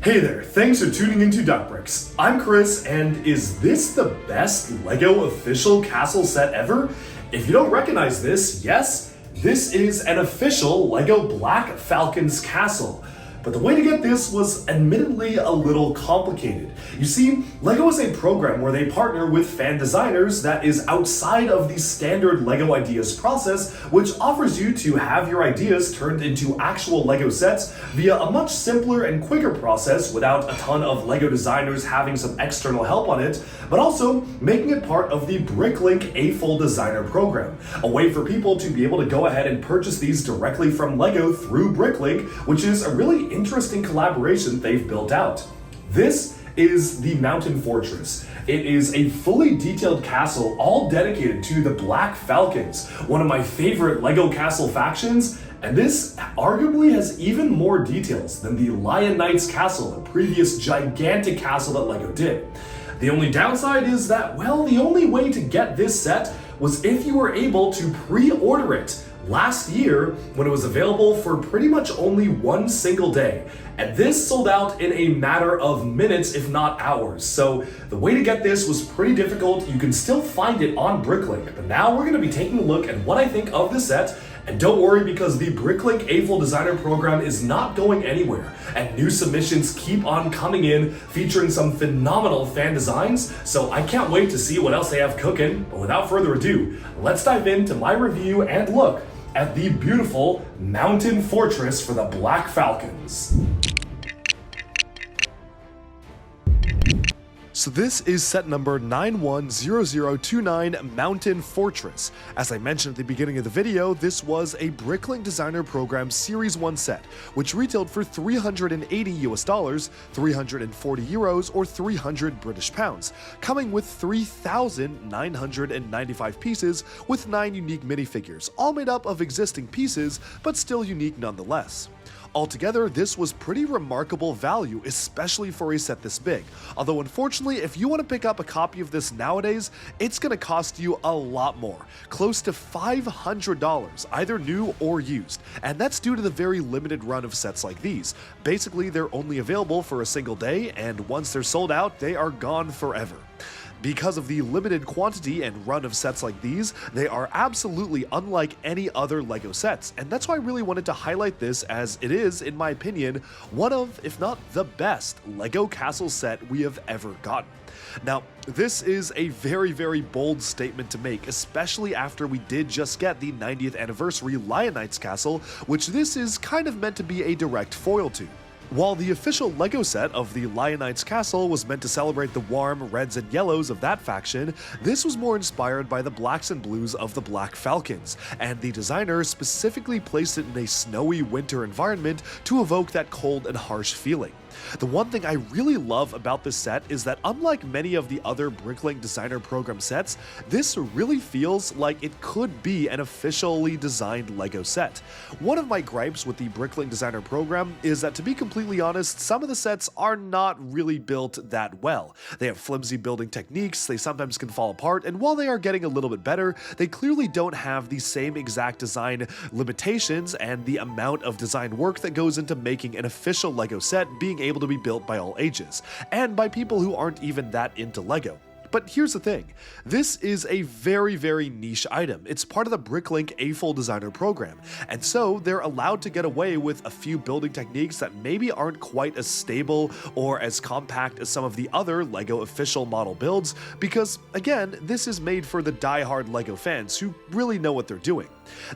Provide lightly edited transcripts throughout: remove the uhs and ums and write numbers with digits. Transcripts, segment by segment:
Hey there, thanks for tuning into Bricks. I'm Chris, and is this the best LEGO official castle set ever? If you don't recognize this, yes, this is an official LEGO Black Falcon's castle. But the way to get this was admittedly a little complicated. You see, LEGO is a program where they partner with fan designers that is outside of the standard LEGO Ideas process, which offers you to have your ideas turned into actual LEGO sets via a much simpler and quicker process without a ton of LEGO designers having some external help on it, but also making it part of the Bricklink A-Full Designer program, a way for people to be able to go ahead and purchase these directly from LEGO through Bricklink, which is a really interesting collaboration they've built out. This is the Mountain Fortress. It is a fully detailed castle all dedicated to the Black Falcons, one of my favorite LEGO castle factions, and this arguably has even more details than the Lion Knight's castle, a previous gigantic castle that LEGO did. The only downside is that, well, the only way to get this set was if you were able to pre-order it last year when it was available for pretty much only one single day. And this sold out in a matter of minutes, if not hours. So the way to get this was pretty difficult. You can still find it on Bricklink, but now we're gonna be taking a look at what I think of the set. And don't worry, because the Bricklink A-Full Designer program is not going anywhere, and new submissions keep on coming in featuring some phenomenal fan designs, so I can't wait to see what else they have cooking. But without further ado, let's dive into my review and look at the beautiful Mountain Fortress for the Black Falcons. So this is set number 910029 Mountain Fortress. As I mentioned at the beginning of the video, this was a Bricklink Designer Program Series 1 set, which retailed for $380 US, 340 euros, or 300 British pounds, coming with 3,995 pieces with 9 unique minifigures, all made up of existing pieces, but still unique nonetheless. Altogether, this was pretty remarkable value, especially for a set this big. Although unfortunately, if you want to pick up a copy of this nowadays, it's going to cost you a lot more, close to $500, either new or used. And that's due to the very limited run of sets like these. Basically, they're only available for a single day, and once they're sold out, they are gone forever. Because of the limited quantity and run of sets like these, they are absolutely unlike any other LEGO sets, and that's why I really wanted to highlight this, as it is, in my opinion, one of, if not the best, LEGO castle set we have ever gotten. Now, this is a very, very bold statement to make, especially after we did just get the 90th anniversary Lion Knight's castle, which this is kind of meant to be a direct foil to. While the official LEGO set of the Lion Knight's castle was meant to celebrate the warm reds and yellows of that faction, this was more inspired by the blacks and blues of the Black Falcons, and the designer specifically placed it in a snowy winter environment to evoke that cold and harsh feeling. The one thing I really love about this set is that, unlike many of the other Bricklink Designer Program sets, this really feels like it could be an officially designed LEGO set. One of my gripes with the Bricklink Designer Program is that, to be completely honest, some of the sets are not really built that well. They have flimsy building techniques, they sometimes can fall apart, and while they are getting a little bit better, they clearly don't have the same exact design limitations and the amount of design work that goes into making an official LEGO set being able to be built by all ages, and by people who aren't even that into LEGO. But here's the thing, this is a very, very niche item. It's part of the Bricklink A-Full Designer program, and so they're allowed to get away with a few building techniques that maybe aren't quite as stable or as compact as some of the other LEGO official model builds, because again, this is made for the die-hard LEGO fans who really know what they're doing.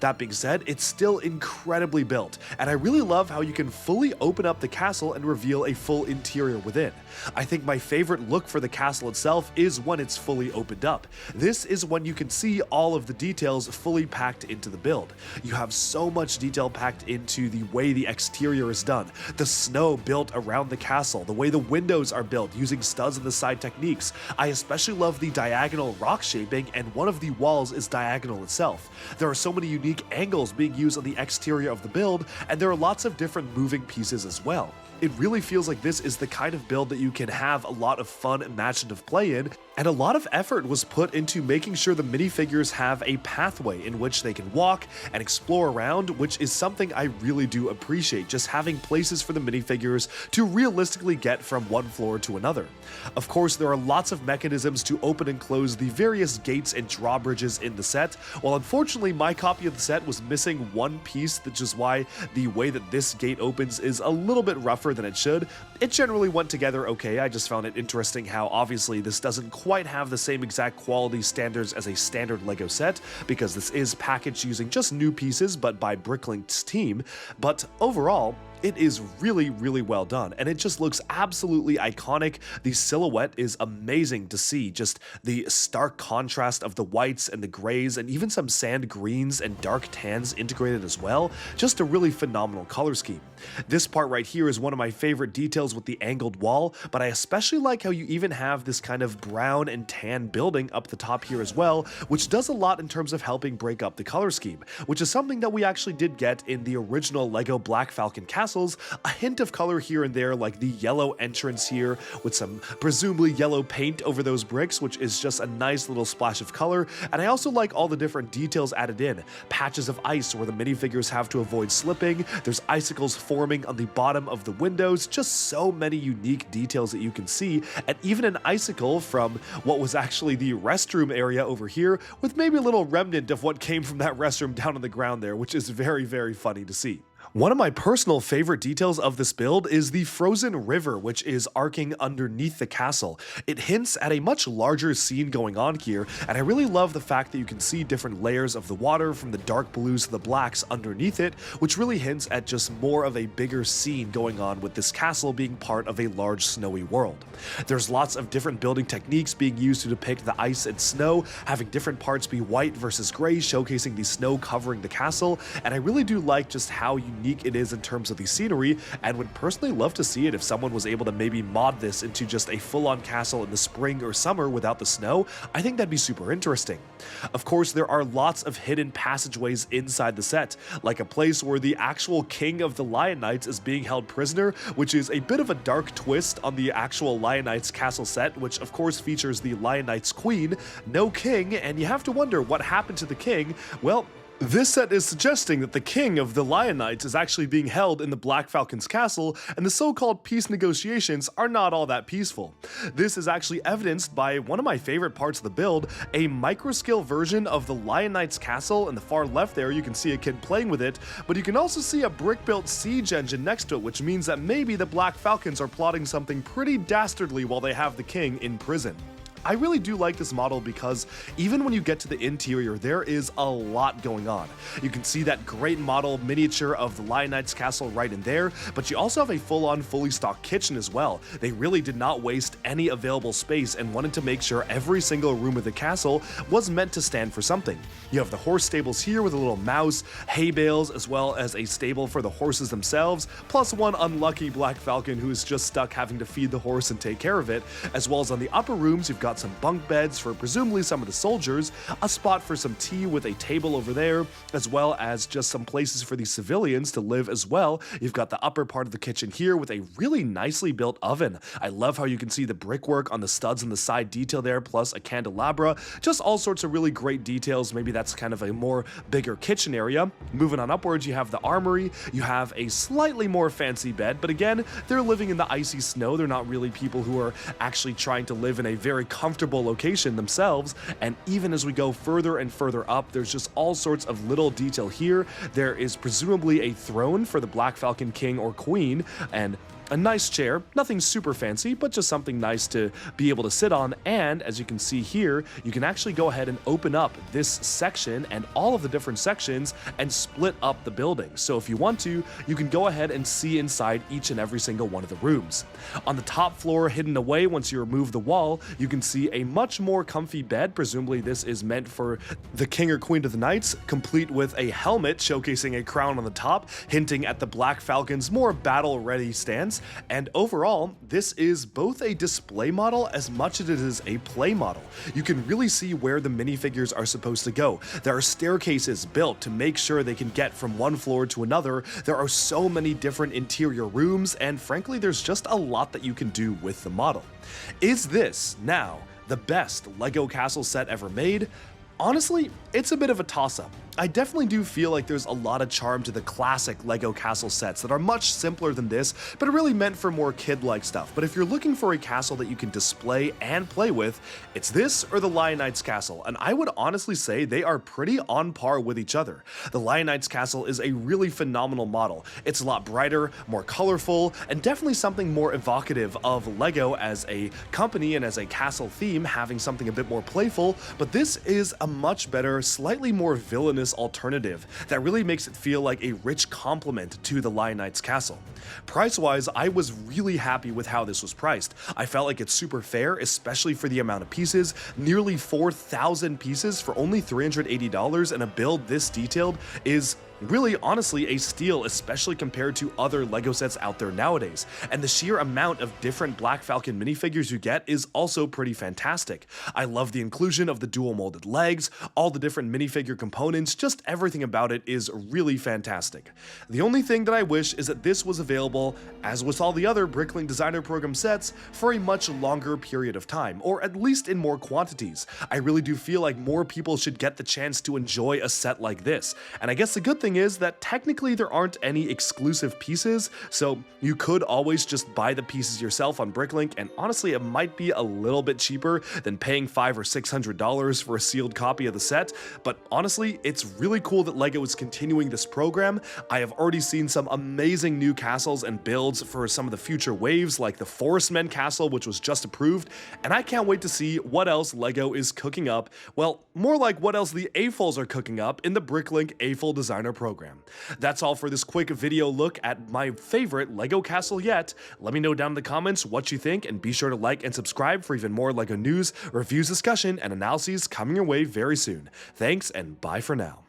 That being said, it's still incredibly built, and I really love how you can fully open up the castle and reveal a full interior within. I think my favorite look for the castle itself is when it's fully opened up. This is when you can see all of the details fully packed into the build. You have so much detail packed into the way the exterior is done, the snow built around the castle, the way the windows are built using studs on the side techniques. I especially love the diagonal rock shaping, and one of the walls is diagonal itself. There are so many unique angles being used on the exterior of the build, and there are lots of different moving pieces as well. It really feels like this is the kind of build that you can have a lot of fun imaginative play in, and a lot of effort was put into making sure the minifigures have a pathway in which they can walk and explore around, which is something I really do appreciate, just having places for the minifigures to realistically get from one floor to another. Of course, there are lots of mechanisms to open and close the various gates and drawbridges in the set, while unfortunately my copy of the set was missing one piece, which is why the way that this gate opens is a little bit rougher than it should. It generally went together okay. I just found it interesting how obviously this doesn't quite have the same exact quality standards as a standard LEGO set, because this is packaged using just new pieces but by Bricklink's team, but overall, it is really, really well done, and it just looks absolutely iconic. The silhouette is amazing to see, just the stark contrast of the whites and the grays and even some sand greens and dark tans integrated as well. Just a really phenomenal color scheme. This part right here is one of my favorite details with the angled wall, but I especially like how you even have this kind of brown and tan building up the top here as well, which does a lot in terms of helping break up the color scheme, which is something that we actually did get in the original LEGO Black Falcon Castle. A hint of color here and there, like the yellow entrance here with some presumably yellow paint over those bricks, which is just a nice little splash of color. And I also like all the different details added in. Patches of ice where the minifigures have to avoid slipping. There's icicles forming on the bottom of the windows. Just so many unique details that you can see, and even an icicle from what was actually the restroom area over here, with maybe a little remnant of what came from that restroom down on the ground there, which is very, very funny to see. One of my personal favorite details of this build is the frozen river, which is arcing underneath the castle. It hints at a much larger scene going on here, and I really love the fact that you can see different layers of the water from the dark blues to the blacks underneath it, which really hints at just more of a bigger scene going on with this castle being part of a large snowy world. There's lots of different building techniques being used to depict the ice and snow, having different parts be white versus gray, showcasing the snow covering the castle, and I really do like just how unique it is in terms of the scenery, and would personally love to see it if someone was able to maybe mod this into just a full-on castle in the spring or summer without the snow. I think that'd be super interesting. Of course, there are lots of hidden passageways inside the set, like a place where the actual king of the Lion Knights is being held prisoner, which is a bit of a dark twist on the actual Lion Knights castle set, which of course features the Lion Knights queen, no king, and you have to wonder what happened to the king. Well, this set is suggesting that the king of the Lion Knights is actually being held in the Black Falcon's castle, and the so-called peace negotiations are not all that peaceful. This is actually evidenced by one of my favorite parts of the build, a microscale version of the Lion Knight's castle. In the far left there, you can see a kid playing with it, but you can also see a brick-built siege engine next to it, which means that maybe the Black Falcons are plotting something pretty dastardly while they have the king in prison. I really do like this model because even when you get to the interior, there is a lot going on. You can see that great model miniature of the Lion Knight's castle right in there, but you also have a full-on, fully stocked kitchen as well. They really did not waste any available space and wanted to make sure every single room of the castle was meant to stand for something. You have the horse stables here with a little mouse, hay bales, as well as a stable for the horses themselves, plus one unlucky Black Falcon who is just stuck having to feed the horse and take care of it, as well as on the upper rooms you've got some bunk beds for presumably some of the soldiers, a spot for some tea with a table over there, as well as just some places for the civilians to live as well. You've got the upper part of the kitchen here with a really nicely built oven. I love how you can see the brickwork on the studs and the side detail there, plus a candelabra, just all sorts of really great details. Maybe that's kind of a more bigger kitchen area. Moving on upwards, you have the armory, you have a slightly more fancy bed, but again, they're living in the icy snow. They're not really people who are actually trying to live in a very comfortable location themselves. And even as we go further and further up, there's just all sorts of little detail here. There is presumably a throne for the Black Falcon king or queen, and a nice chair, nothing super fancy, but just something nice to be able to sit on. And as you can see here, you can actually go ahead and open up this section and all of the different sections and split up the building. So if you want to, you can go ahead and see inside each and every single one of the rooms. On the top floor, hidden away once you remove the wall, you can see a much more comfy bed. Presumably this is meant for the king or queen of the knights, complete with a helmet showcasing a crown on the top, hinting at the Black Falcon's more battle-ready stance. sets, and overall, this is both a display model as much as it is a play model. You can really see where the minifigures are supposed to go. There are staircases built to make sure they can get from one floor to another. There are so many different interior rooms, and frankly, there's just a lot that you can do with the model. Is this, now, the best LEGO castle set ever made? Honestly, it's a bit of a toss-up. I definitely do feel like there's a lot of charm to the classic LEGO castle sets that are much simpler than this, but are really meant for more kid-like stuff. But if you're looking for a castle that you can display and play with, it's this or the Lion Knight's castle, and I would honestly say they are pretty on par with each other. The Lion Knight's castle is a really phenomenal model. It's a lot brighter, more colorful, and definitely something more evocative of LEGO as a company and as a castle theme, having something a bit more playful, but this is a much better, slightly more villainous alternative that really makes it feel like a rich complement to the Lion Knight's castle. Price-wise, I was really happy with how this was priced. I felt like it's super fair, especially for the amount of pieces. Nearly 4,000 pieces for only $380, and a build this detailed is really, honestly, a steal, especially compared to other LEGO sets out there nowadays. And the sheer amount of different Black Falcon minifigures you get is also pretty fantastic. I love the inclusion of the dual molded legs, all the different minifigure components, just everything about it is really fantastic. The only thing that I wish is that this was available, as with all the other Bricklink Designer Program sets, for a much longer period of time, or at least in more quantities. I really do feel like more people should get the chance to enjoy a set like this. And I guess the good thing is that technically there aren't any exclusive pieces, so you could always just buy the pieces yourself on Bricklink, and honestly it might be a little bit cheaper than paying $500 or $600 for a sealed copy of the set, but honestly it's really cool that LEGO is continuing this program. I have already seen some amazing new castles and builds for some of the future waves, like the Forest Men castle, which was just approved, and I can't wait to see what else LEGO is cooking up, well, more like what else the AFOLs are cooking up in the Bricklink AFOL Designer Program. That's all for this quick video look at my favorite LEGO castle yet. Let me know down in the comments what you think, and be sure to like and subscribe for even more LEGO news, reviews, discussion, and analyses coming your way very soon. Thanks, and bye for now.